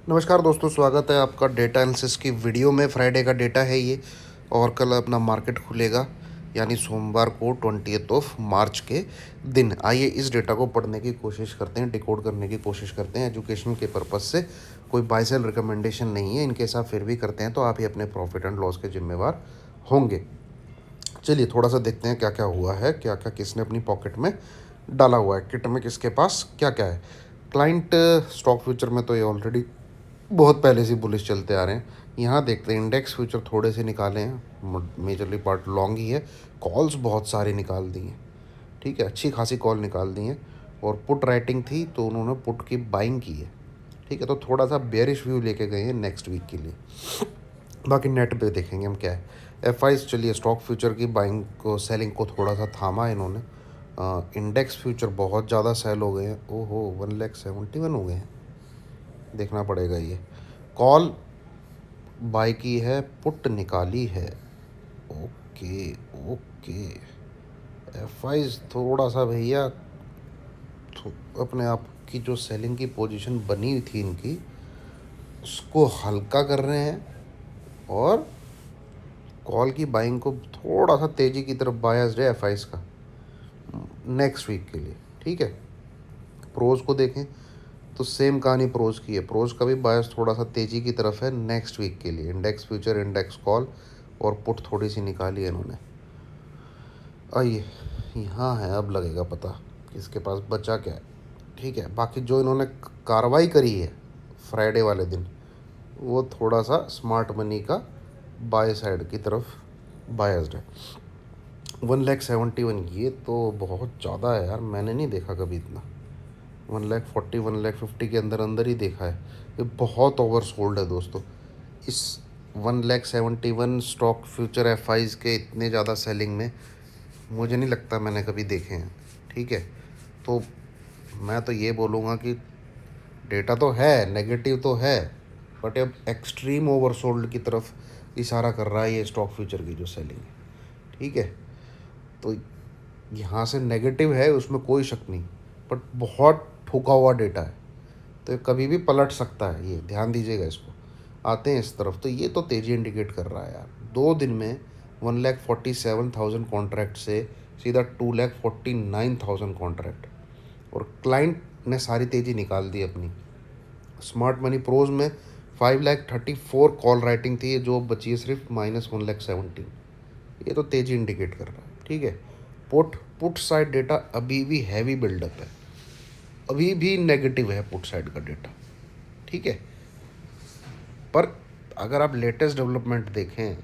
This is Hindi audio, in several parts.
नमस्कार दोस्तों, स्वागत है आपका डेटा एनालिसिस की वीडियो में। फ्राइडे का डेटा है ये और कल अपना मार्केट खुलेगा, यानी सोमवार को 20 ऑफ मार्च के दिन। आइए इस डेटा को पढ़ने की कोशिश करते हैं, डिकोड करने की कोशिश करते हैं एजुकेशन के पर्पज़ से। कोई बाय सेल रिकमेंडेशन नहीं है, इनकेस आप फिर भी करते हैं तो आप ही अपने प्रॉफिट एंड लॉस के जिम्मेवार होंगे। चलिए थोड़ा सा देखते हैं क्या क्या हुआ है, क्या क्या किसने अपनी पॉकेट में डाला हुआ है, किट में किसके पास क्या क्या है। क्लाइंट स्टॉक फ्यूचर में तो ये ऑलरेडी बहुत पहले से बुलिश चलते आ रहे हैं। यहाँ देखते हैं इंडेक्स फ्यूचर थोड़े से निकाले हैं, मेजरली पार्ट लॉन्ग ही है। कॉल्स बहुत सारी निकाल दी हैं, ठीक है, अच्छी खासी कॉल निकाल दी हैं। और पुट राइटिंग थी तो उन्होंने पुट की बाइंग की है, ठीक है। तो थोड़ा सा बेरिश व्यू लेके गए हैं नेक्स्ट वीक के लिए। बाकी नेट पे देखेंगे हम क्या है। एफ आईज, चलिए स्टॉक फ्यूचर की बाइंग को सेलिंग को थोड़ा सा थामा इन्होंने। इंडेक्स फ्यूचर बहुत ज़्यादा सेल हो गए हैं, ओहो 1,71,000 हो गए हैं, देखना पड़ेगा ये। कॉल बाय की है, पुट निकाली है, ओके ओके। एफ आईज थोड़ा सा भैया अपने आप की जो सेलिंग की पोजीशन बनी हुई थी इनकी, उसको हल्का कर रहे हैं और कॉल की बाइंग को थोड़ा सा तेज़ी की तरफ बायस्ड है एफ आईज का नेक्स्ट वीक के लिए, ठीक है। प्रोज को देखें तो सेम कहानी प्रोज की है, प्रोज का भी बायस थोड़ा सा तेज़ी की तरफ है नेक्स्ट वीक के लिए। इंडेक्स फ्यूचर, इंडेक्स कॉल और पुट थोड़ी सी निकाली है इन्होंने। आइए यहाँ है, अब लगेगा पता किसके पास बचा क्या है, ठीक है। बाकी जो इन्होंने कार्रवाई करी है फ्राइडे वाले दिन, वो थोड़ा सा स्मार्ट मनी का बाय साइड की तरफ बायस्ड है। 1,71,000 ये तो बहुत ज़्यादा है यार, मैंने नहीं देखा कभी इतना। 1,40,000 1,50,000 के अंदर अंदर ही देखा है, ये बहुत ओवर सोल्ड है दोस्तों। इस 1,71,000 स्टॉक फ्यूचर एफ आईज के इतने ज़्यादा सेलिंग में मुझे नहीं लगता मैंने कभी देखे हैं, ठीक है। तो मैं तो ये बोलूँगा कि डेटा तो है, नेगेटिव तो है, बट अब एक्सट्रीम ओवरसोल्ड की तरफ इशारा कर रहा है ये स्टॉक फ्यूचर की जो सेलिंग है, ठीक है। तो यहाँ से नेगेटिव है, उसमें कोई शक नहीं, बट बहुत ठुका हुआ डेटा है, तो ये कभी भी पलट सकता है, ये ध्यान दीजिएगा इसको। आते हैं इस तरफ, तो ये तो तेज़ी इंडिकेट कर रहा है यार। 2 दिन में 1,47,000 कॉन्ट्रैक्ट से सीधा 2,49,000 कॉन्ट्रैक्ट, और क्लाइंट ने सारी तेज़ी निकाल दी अपनी। स्मार्ट मनी प्रोज में 5,34,000 कॉल राइटिंग थी, जो बची है सिर्फ -1,17,000। ये तो तेज़ी इंडिकेट कर रहा है, ठीक है। पुट साइड डेटा अभी भी हैवी बिल्डअप है, अभी भी नेगेटिव है पुट साइड का डेटा, ठीक है। पर अगर आप लेटेस्ट डेवलपमेंट देखें,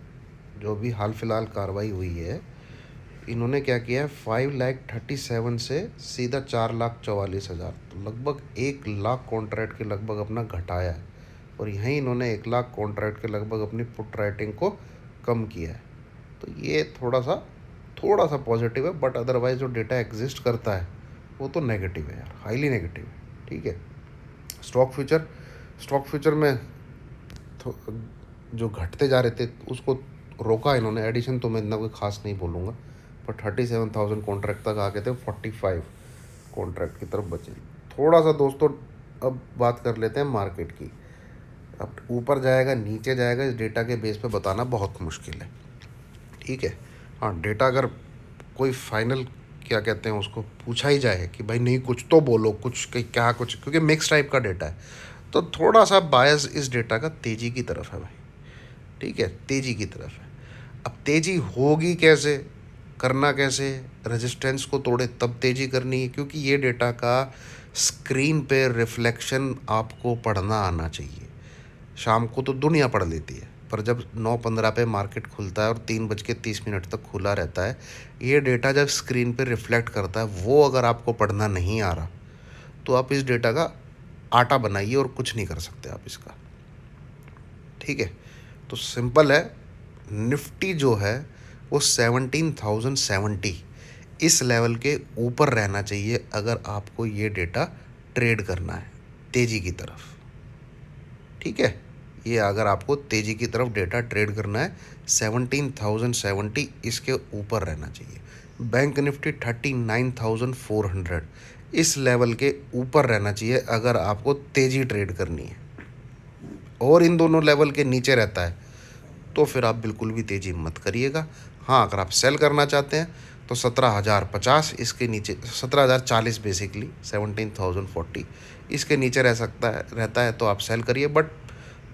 जो भी हाल फिलहाल कार्रवाई हुई है, इन्होंने क्या किया है, 5,37,000 से सीधा 4,44,000, तो लगभग 1,00,000 कॉन्ट्रैक्ट के लगभग अपना घटाया है। और यहीं इन्होंने 1,00,000 कॉन्ट्रैक्ट के लगभग अपनी पुट राइटिंग को कम किया है। तो ये थोड़ा सा पॉजिटिव है, बट अदरवाइज जो डेटा एग्जिस्ट करता है वो तो नेगेटिव है यार, हाईली नेगेटिव है, ठीक है। स्टॉक फ्यूचर में जो घटते जा रहे थे उसको रोका इन्होंने। एडिशन तो मैं इतना कोई खास नहीं बोलूँगा, पर 37,000 कॉन्ट्रैक्ट तक आ गए थे, 45 कॉन्ट्रैक्ट की तरफ बचे। थोड़ा सा दोस्तों अब बात कर लेते हैं मार्केट की। अब ऊपर जाएगा नीचे जाएगा, इस डेटा के बेस पे बताना बहुत मुश्किल है, ठीक है। हाँ, डेटा अगर कोई फाइनल क्या कहते हैं उसको पूछा ही जाए कि भाई नहीं कुछ तो बोलो, कुछ क्या कुछ, क्योंकि मिक्स टाइप का डेटा है, तो थोड़ा सा बायस इस डेटा का तेज़ी की तरफ है भाई, ठीक है, तेज़ी की तरफ है। अब तेज़ी होगी कैसे, करना कैसे, रेजिस्टेंस को तोड़े तब तेज़ी करनी है, क्योंकि ये डेटा का स्क्रीन पे रिफ्लेक्शन आपको पढ़ना आना चाहिए। शाम को तो दुनिया पढ़ लेती है, पर जब 9:15 पे मार्केट खुलता है और 3:30 तक खुला रहता है, ये डेटा जब स्क्रीन पे रिफ्लेक्ट करता है, वो अगर आपको पढ़ना नहीं आ रहा तो आप इस डेटा का आटा बनाइए और कुछ नहीं कर सकते आप इसका, ठीक है। तो सिंपल है, निफ्टी जो है वो 17,070 इस लेवल के ऊपर रहना चाहिए अगर आपको ये डेटा ट्रेड करना है तेज़ी की तरफ, ठीक है। ये अगर आपको तेज़ी की तरफ डेटा ट्रेड करना है, 17,070 इसके ऊपर रहना चाहिए। बैंक निफ्टी 39,400 इस लेवल के ऊपर रहना चाहिए अगर आपको तेज़ी ट्रेड करनी है, और इन दोनों लेवल के नीचे रहता है तो फिर आप बिल्कुल भी तेज़ी मत करिएगा। हाँ, अगर आप सेल करना चाहते हैं तो 17,050 इसके नीचे, 17,040 बेसिकली 17,040 इसके नीचे रहता है तो आप सेल करिए। बट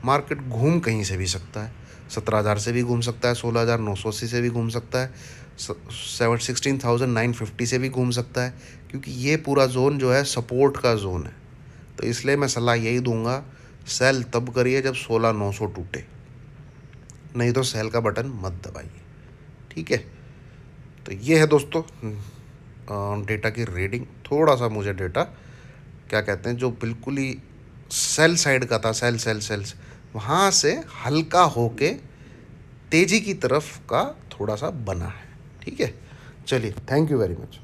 मार्केट घूम कहीं से भी सकता है, 17,000 से भी घूम सकता है, 16,980 से भी घूम सकता है, 16,950 से भी घूम सकता है, क्योंकि ये पूरा जोन जो है सपोर्ट का जोन है। तो इसलिए मैं सलाह यही दूंगा, सेल तब करिए जब 16,900 टूटे, नहीं तो सेल का बटन मत दबाइए। ठीक है, तो ये है दोस्तों डेटा की रीडिंग। थोड़ा सा मुझे डेटा क्या कहते हैं जो बिल्कुल ही सेल साइड का था, सेल्स वहाँ से हल्का होके तेज़ी की तरफ का थोड़ा सा बना है। ठीक है, चलिए, थैंक यू वेरी मच।